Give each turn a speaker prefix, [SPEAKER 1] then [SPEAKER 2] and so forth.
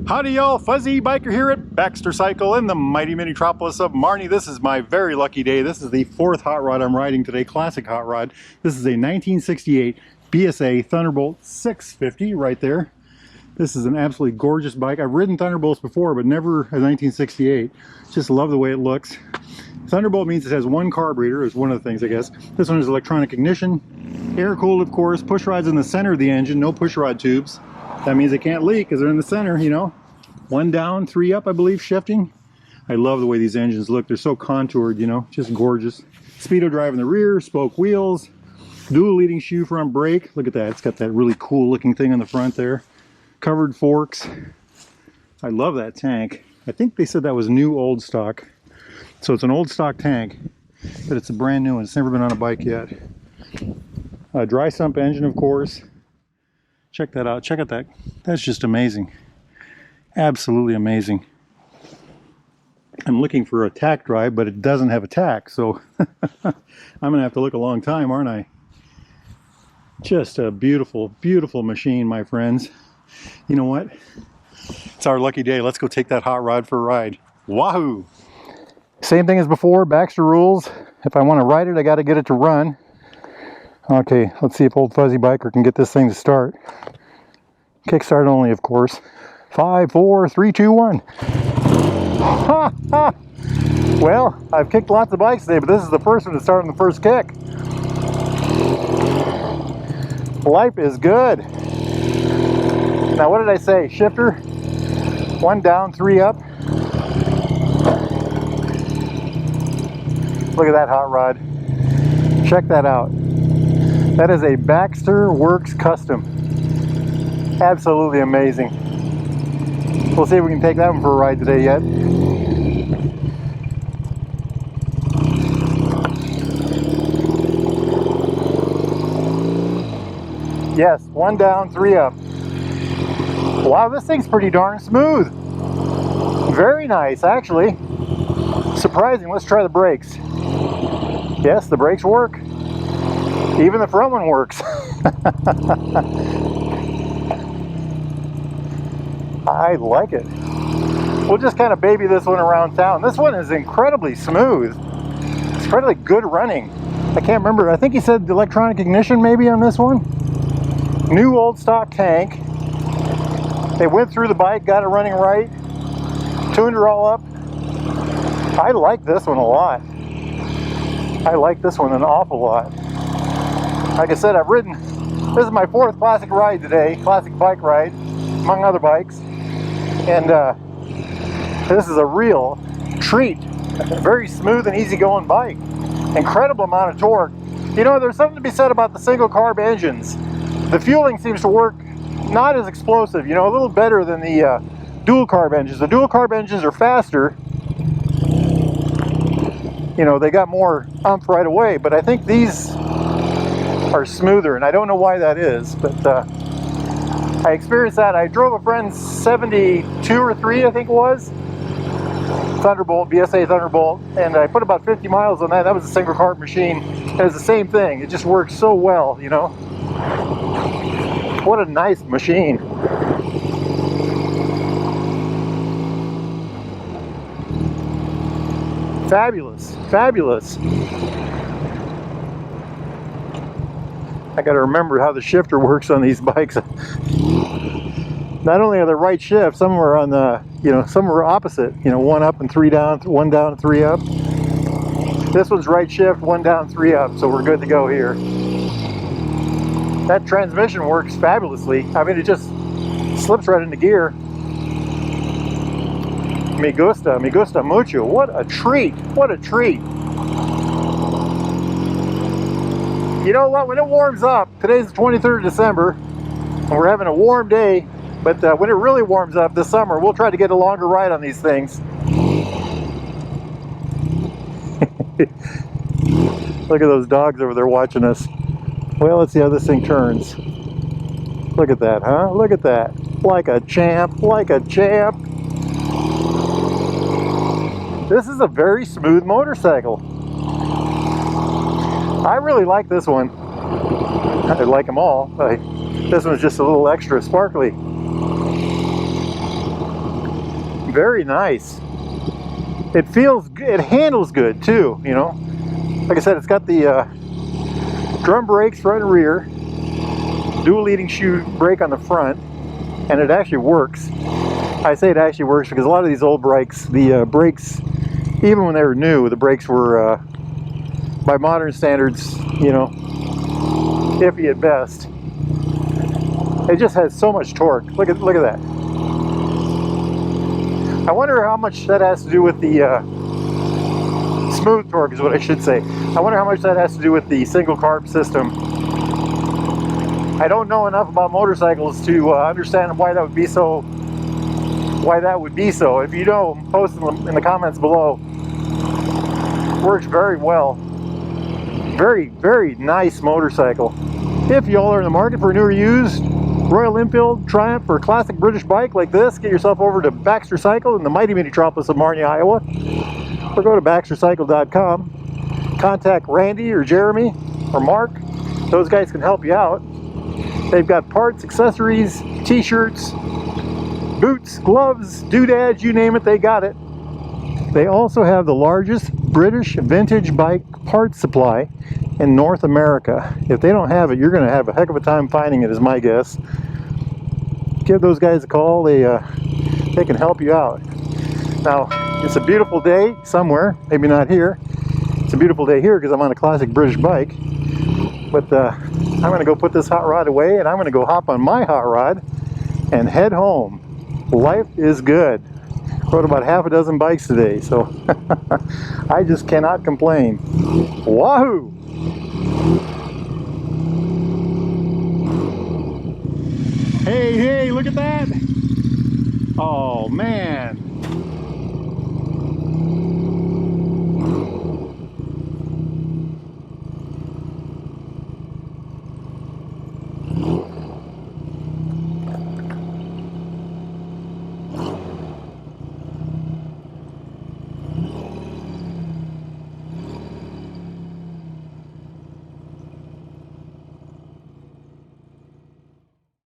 [SPEAKER 1] Howdy y'all, Fuzzy Biker here at Baxter Cycle in the mighty metropolis of Marnie. This is my very lucky day. This is the fourth hot rod I'm riding today, classic hot rod. This is a 1968 BSA Thunderbolt 650 right there. This is an absolutely gorgeous bike. I've ridden Thunderbolts before, but never a 1968. Just love the way it looks. Thunderbolt means it has one carburetor, is one of the things I guess. This one is electronic ignition, air cooled of course, push rods in the center of the engine, no push rod tubes. That means they can't leak because they're in the center, you know. One down, three up, I believe, shifting. I love the way these engines look. They're so contoured, you know, just gorgeous. Speedo drive in the rear, spoke wheels, dual leading shoe front brake. Look at that. It's got that really cool looking thing on the front there. Covered forks. I love that tank. I think they said that was new old stock. So it's an old stock tank, but it's a brand new one. It's never been on a bike yet. Dry sump engine, of course. Check that out. Check out that. That's just amazing. Absolutely amazing. I'm looking for a tack drive, but it doesn't have a tack, so I'm gonna have to look a long time, aren't I? Just a beautiful, beautiful machine, my friends. You know what? It's our lucky day. Let's go take that hot rod for a ride. Wahoo! Same thing as before, Baxter rules. If I want to ride it, I got to get it to run. Okay, let's see if old Fuzzy Biker can get this thing to start. Kickstart only, of course. 5, 4, 3, 2, 1. Well, I've kicked lots of bikes today, but this is the first one to start on the first kick. Life is good. Now, what did I say? Shifter, 1 down, 3 up. Look at that hot rod. Check that out. That is a Baxter Works Custom. Absolutely amazing. We'll see if we can take that one for a ride today yet. Yes, 1 down, 3 up. Wow, this thing's pretty darn smooth. Very nice, actually. Surprising. Let's try the brakes. Yes, the brakes work. Even the front one works. I like it. We'll just kind of baby this one around town. This one is incredibly smooth. It's incredibly good running. I can't remember. I think he said electronic ignition maybe on this one. New old stock tank. They went through the bike, got it running right. Tuned her all up. I like this one a lot. I like this one an awful lot. Like I said, I've ridden, this is my 4th classic ride today, classic bike ride, among other bikes. And this is a real treat. A very smooth and easygoing bike. Incredible amount of torque. You know, there's something to be said about the single carb engines. The fueling seems to work not as explosive, you know, a little better than the dual carb engines. The dual carb engines are faster. You know, they got more umph right away, but I think these are smoother, and I don't know why that is, but I experienced that. I drove a friend's 72 or 3, I think it was, Thunderbolt, BSA Thunderbolt, and I put about 50 miles on that. That was a single carb machine. It was the same thing. It just works so well, you know. What a nice machine. Fabulous, fabulous. I got to remember how the shifter works on these bikes. Not only are they right shift, some are on the, you know, some are opposite. You know, 1 up and 3 down, 1 down and 3 up. This one's right shift, 1 down, 3 up, so we're good to go here. That transmission works fabulously. I mean, it just slips right into gear. Me gusta mucho. What a treat, what a treat. You know what, when it warms up, today's the 23rd of December, and we're having a warm day, but when it really warms up this summer, we'll try to get a longer ride on these things. Look at those dogs over there watching us. Well, let's see how this thing turns. Look at that, huh? Look at that. Like a champ, like a champ. This is a very smooth motorcycle. I really like this one. I like them all. This one's just a little extra sparkly. very nice. It feels good, it handles good too, you know. Like I said, it's got the drum brakes front and rear, dual leading shoe brake on the front, and it actually works. I say it actually works because a lot of these old bikes, the brakes, even when they were new, the brakes were, by modern standards, you know, iffy at best. It just has so much torque. Look at that. I wonder how much that has to do with the smooth torque is what I should say. I wonder how much that has to do with the single carb system. I don't know enough about motorcycles to understand why that would be so. If you know, post in the comments below. Works very well. Very, very nice motorcycle. If y'all are in the market for a new or used Royal Enfield, Triumph, or classic British bike like this, get yourself over to Baxter Cycle in the mighty metropolis of Marnie, Iowa, or go to baxtercycle.com. Contact Randy or Jeremy or Mark. Those guys can help you out. They've got parts, accessories, t-shirts, boots, gloves, doodads, you name it, they got it. They also have the largest British vintage bike parts supply in North America. If they don't have it, you're going to have a heck of a time finding it, is my guess. Give those guys a call. They can help you out. Now, it's a beautiful day somewhere, maybe not here. It's a beautiful day here because I'm on a classic British bike. But I'm going to go put this hot rod away, and I'm going to go hop on my hot rod and head home. Life is good. Rode about half a dozen bikes today, so I just cannot complain. Wahoo! Hey, look at that! Oh man,